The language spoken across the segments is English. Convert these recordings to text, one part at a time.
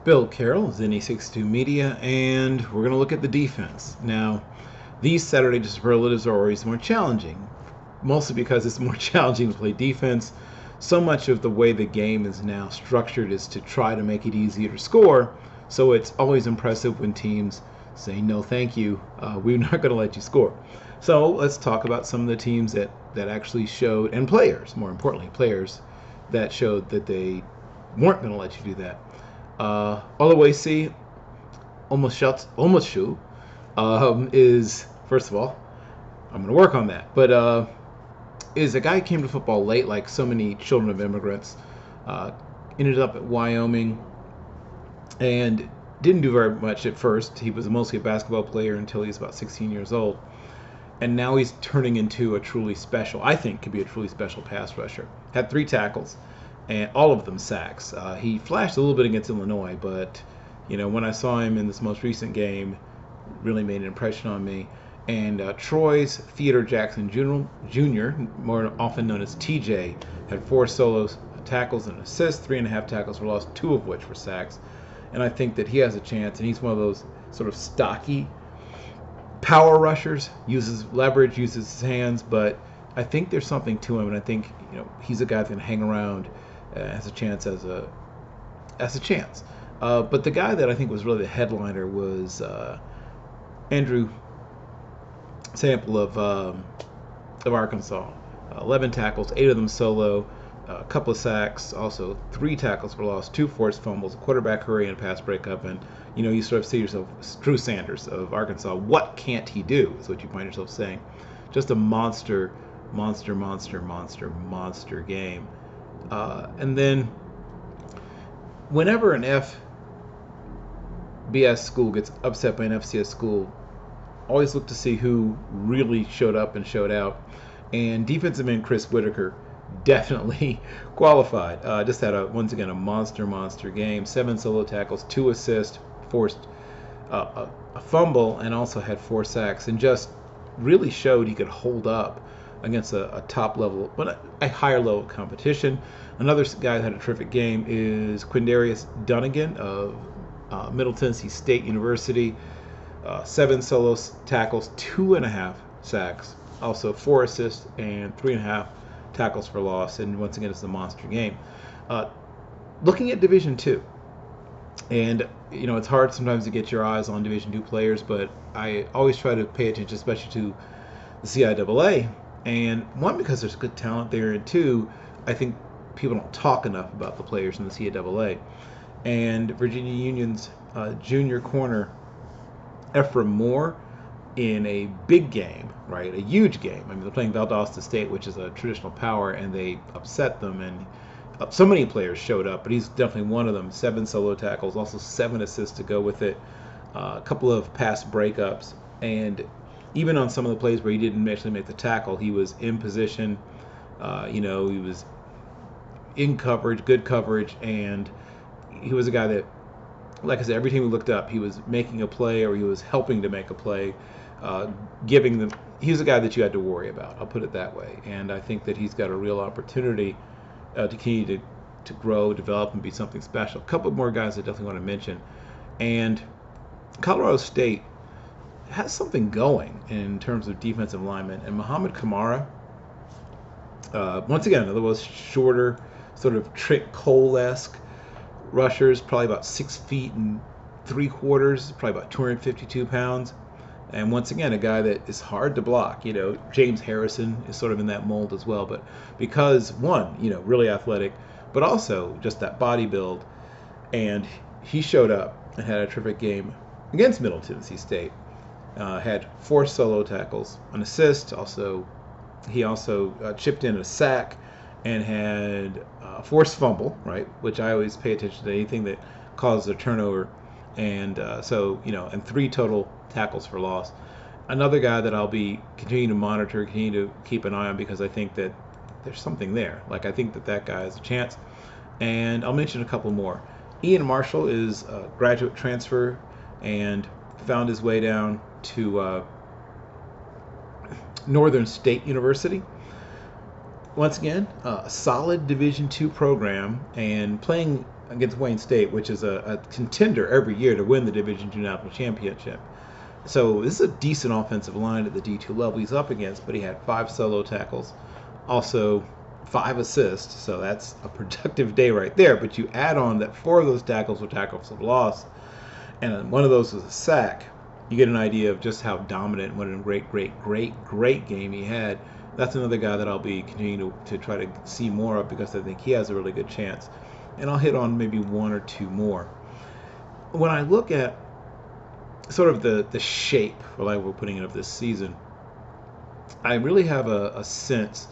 Bill Carroll, Zenny62 Media, and we're going to look at the defense. Now, these Saturday superlatives are always more challenging, mostly because it's more challenging to play defense. So much of the way the game is now structured is to try to make it easier to score, so it's always impressive when teams say, no, thank you, we're not going to let you score. So let's talk about some of the teams that actually showed, and players, more importantly, players that showed that they weren't going to let you do that. Oluwase Omosu is, first of all, I'm going to work on that, but is a guy who came to football late, like so many children of immigrants. Ended up at Wyoming and didn't do very much at first. He was mostly a basketball player until he was about 16 years old. And now he's turning into a truly special, I think, could be a truly special pass rusher. Had 3 tackles, and all of them sacks. He flashed a little bit against Illinois, but when I saw him in this most recent game, really made an impression on me. And Troy's Theodore Jackson Jr., more often known as TJ, had 4 solo tackles and assists, 3.5 tackles were lost, 2 of which were sacks. And I think that he has a chance, and he's one of those sort of stocky power rushers, uses leverage, uses his hands, but I think there's something to him, and I think he's a guy that's going to hang around, has a chance as a chance. But the guy that I think was really the headliner was Andrew Sample of Arkansas. 11 tackles, 8 of them solo, a couple of sacks, also 3 tackles for loss, 2 forced fumbles, a quarterback hurry, and a pass breakup. And you sort of see yourself, Drew Sanders of Arkansas. What can't he do? Is what you find yourself saying. Just a monster game. And then, whenever an FBS school gets upset by an FCS school, always look to see who really showed up and showed out. And defensive end Chris Whitaker definitely qualified. Just had once again a monster game. 7 solo tackles, 2 assists, forced a fumble, and also had 4 sacks, and just really showed he could hold up against a top level, but a higher level competition. Another guy that had a terrific game is Quindarius Donegan of Middle Tennessee State University. 7 solo tackles, 2.5 sacks, also 4 assists and 3.5 tackles for loss. And once again, it's a monster game. Looking at Division II, and it's hard sometimes to get your eyes on Division II players, but I always try to pay attention, especially to the CIAA. And one, because there's good talent there, and 2, I think people don't talk enough about the players in the CIAA. And Virginia Union's junior corner Ephraim Moore, in a big game, right? A huge game. I mean, they're playing Valdosta State, which is a traditional power, and they upset them. And so many players showed up, but he's definitely one of them. 7 solo tackles, also 7 assists to go with it. A couple of pass breakups, and even on some of the plays where he didn't actually make the tackle, he was in position. He was in coverage, good coverage, and he was a guy that, like I said, every time we looked up, he was making a play or he was helping to make a play, giving them. He's a guy that you had to worry about. I'll put it that way. And I think that he's got a real opportunity to continue to grow, develop, and be something special. A couple more guys I definitely want to mention. And Colorado State has something going in terms of defensive linemen. And Muhammad Kamara, once again, another one of those shorter, sort of Trick Cole-esque rushers, probably about 6 feet and 3/4, probably about 252 pounds. And once again, a guy that is hard to block. James Harrison is sort of in that mold as well. But because, one, really athletic, but also just that body build. And he showed up and had a terrific game against Middle Tennessee State. Had 4 solo tackles, an assist. He also chipped in a sack and had a forced fumble, right? Which I always pay attention to anything that causes a turnover. And and 3 total tackles for loss. Another guy that I'll be continuing to monitor, continue to keep an eye on, because I think that there's something there. Like, I think that guy has a chance. And I'll mention a couple more. Ian Marshall is a graduate transfer and found his way down to Northern State University. Once again, a solid Division II program, and playing against Wayne State, which is a contender every year to win the Division II National Championship. So this is a decent offensive line at the D2 level he's up against, but he had 5 solo tackles, also 5 assists, so that's a productive day right there. But you add on that 4 of those tackles were tackles of loss, and one of those was a sack. You get an idea of just how dominant, what a great game he had. That's another guy that I'll be continuing to try to see more of, because I think he has a really good chance. And I'll hit on maybe 1 or 2 more. When I look at sort of the shape, or like we're putting it, of this season, I really have a sense,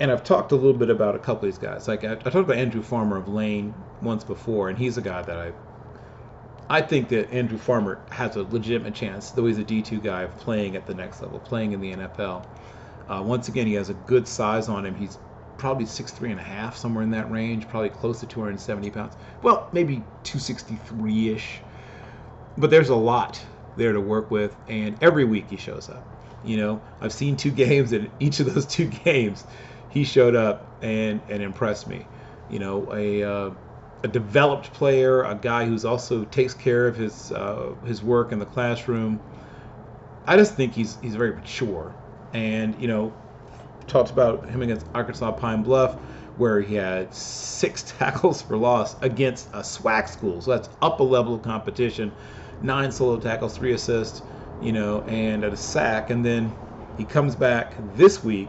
and I've talked a little bit about a couple of these guys. Like I talked about Andrew Farmer of Lane once before, and he's a guy that I think that Andrew Farmer has a legitimate chance, though he's a D2 guy, of playing at the next level, playing in the NFL. Once again, he has a good size on him. He's probably 6'3.5", somewhere in that range, probably close to 270 pounds. Well, maybe 263-ish. But there's a lot there to work with, and every week he shows up. You know, I've seen 2 games, and each of those 2 games, he showed up and impressed me. You know, a developed player, a guy who's also takes care of his work in the classroom. I just think he's very mature. And, you know, talked about him against Arkansas Pine Bluff, where he had 6 tackles for loss against a SWAC school. So that's up a level of competition. 9 solo tackles, 3 assists, you know, and a sack. And then he comes back this week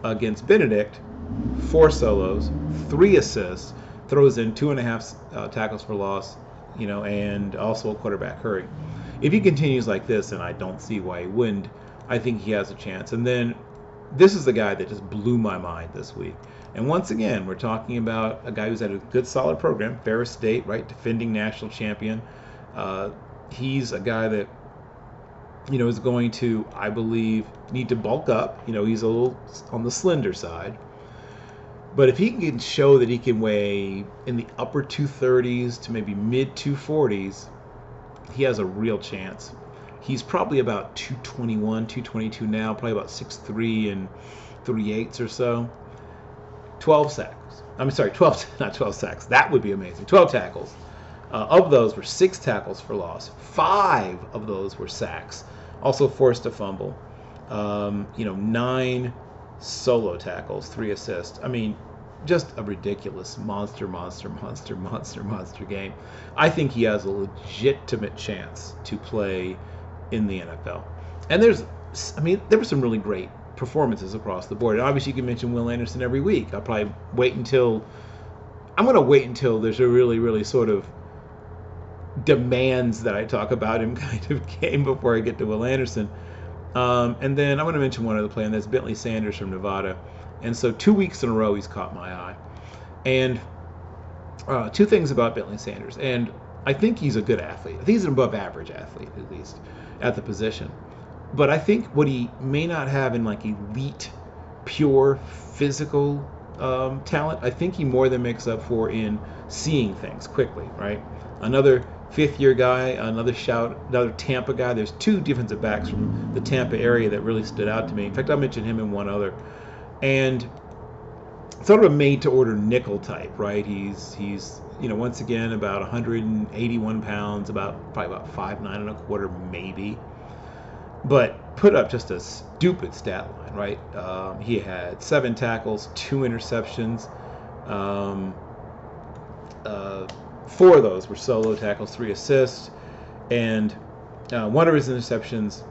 against Benedict, 4 solos, 3 assists, throws in 2.5 tackles for loss, you know, and also a quarterback hurry. If he continues like this, and I don't see why he wouldn't, I think he has a chance. And then this is the guy that just blew my mind this week. And once again, we're talking about a guy who's had a good, solid program, Ferris State, right, defending national champion. He's a guy that, you know, is going to, I believe, need to bulk up. You know, he's a little on the slender side. But if he can show that he can weigh in the upper 230s to maybe mid 240s, he has a real chance. He's probably about 221, 222 now, probably about 6'3" and 3/8 or so. 12 sacks. I'm sorry, 12, not 12 sacks. That would be amazing. 12 tackles. Of those were 6 tackles for loss. 5 of those were sacks. Also forced a fumble. 9 solo tackles, 3 assists. I mean, just a ridiculous monster game. I think he has a legitimate chance to play in the NFL. And there were some really great performances across the board. And obviously you can mention Will Anderson every week. I'm going to wait until there's a really, really sort of demands that I talk about him kind of game before I get to Will Anderson. And then I'm going to mention one other player, and that's Bentley Sanders from Nevada. And so 2 weeks in a row he's caught my eye. And 2 things about Bentley Sanders. And I think he's a good athlete. I think he's an above average athlete, at least, at the position. But I think what he may not have in like elite, pure physical talent, I think he more than makes up for in seeing things quickly, right? Another 5th-year guy, another Tampa guy. There's 2 defensive backs from the Tampa area that really stood out to me. In fact, I'll mention him and one other. And sort of a made-to-order nickel type, right? He's once again about 181 pounds, probably about 5'9.25" maybe. But put up just a stupid stat line, right? He had 7 tackles, 2 interceptions. 4 of those were solo tackles, 3 assists, and one of his interceptions.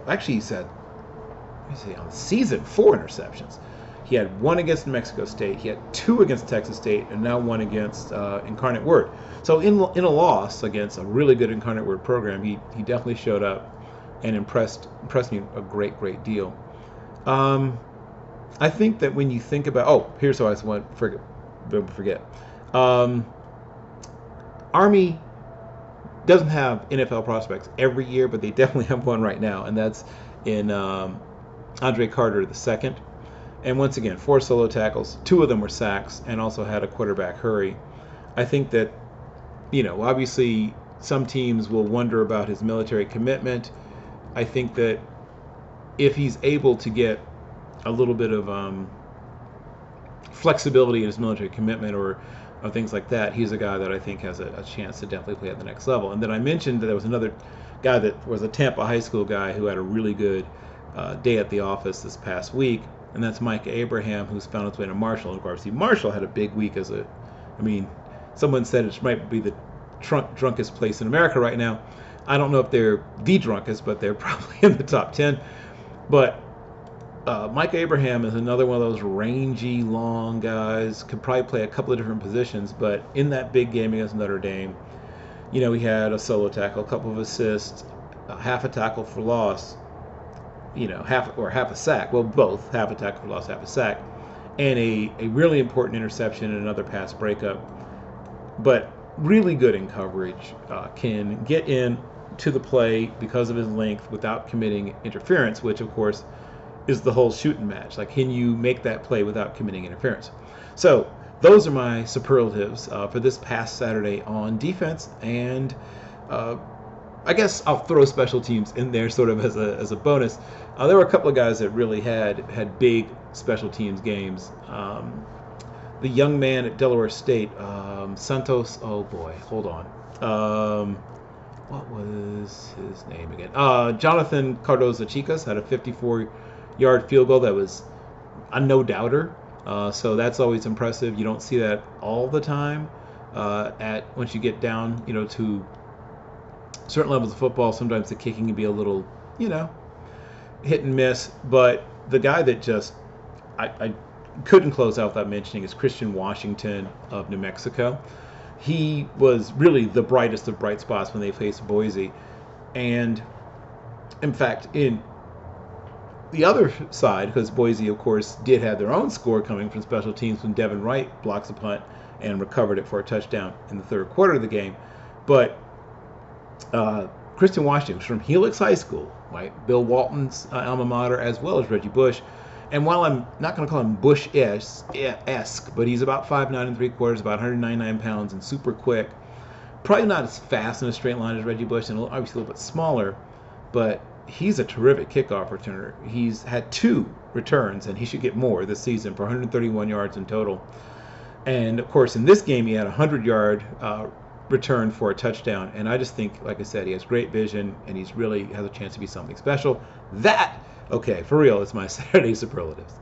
Actually, he said, on the season, 4 interceptions. He had 1 against New Mexico State, he had 2 against Texas State, and now 1 against Incarnate Word. So in a loss against a really good Incarnate Word program, he definitely showed up and impressed me a great deal. I think that when you think about, here's how I want to forget. Army doesn't have NFL prospects every year, but they definitely have one right now, and that's in Andre Carter II. And once again, 4 solo tackles, 2 of them were sacks, and also had a quarterback hurry. I think that, obviously some teams will wonder about his military commitment. I think that if he's able to get a little bit of flexibility in his military commitment or things like that, he's a guy that I think has a chance to definitely play at the next level. And then I mentioned that there was another guy that was a Tampa high school guy who had a really good day at the office this past week, and that's Micah Abraham, who's found his way to Marshall. And of course, Marshall had a big week someone said it might be the drunkest place in America right now. I don't know if they're the drunkest, but they're probably in the top 10. But Micah Abraham is another one of those rangy, long guys. Could probably play a couple of different positions, but in that big game against Notre Dame, he had a solo tackle, a couple of assists, half a tackle for loss, half a sack. Well, both, half a tackle for loss, half a sack, and a really important interception and another pass breakup. But really good in coverage, can get in to the play because of his length without committing interference, which of course is the whole shooting match. Like, can you make that play without committing interference? So those are my superlatives for this past Saturday on defense, and I guess I'll throw special teams in there sort of as a bonus. There were a couple of guys that really had big special teams games. The young man at Delaware State, Santos. Oh boy, hold on. What was his name again? Jonathan Cardozo-Chicas had a 54-yard field goal that was a no-doubter. So that's always impressive. You don't see that all the time. Once you get down, to certain levels of football, sometimes the kicking can be a little, hit and miss. But the guy that just I couldn't close out without mentioning is Christian Washington of New Mexico. He was really the brightest of bright spots when they faced Boise. And in fact, in the other side, because Boise, of course, did have their own score coming from special teams when Devin Wright blocks a punt and recovered it for a touchdown in the third quarter of the game. But Christian Washington was from Helix High School, right? Bill Walton's alma mater, as well as Reggie Bush. And while I'm not going to call him Bush-esque, but he's about 5'9 3/4, about 199 pounds, and super quick. Probably not as fast in a straight line as Reggie Bush, and obviously a little bit smaller, but he's a terrific kickoff returner. He's had 2 returns, and he should get more this season for 131 yards in total. And, of course, in this game, he had a 100-yard return for a touchdown. And I just think, like I said, he has great vision, and he's really has a chance to be something special. Okay, for real, it's my Saturday superlatives.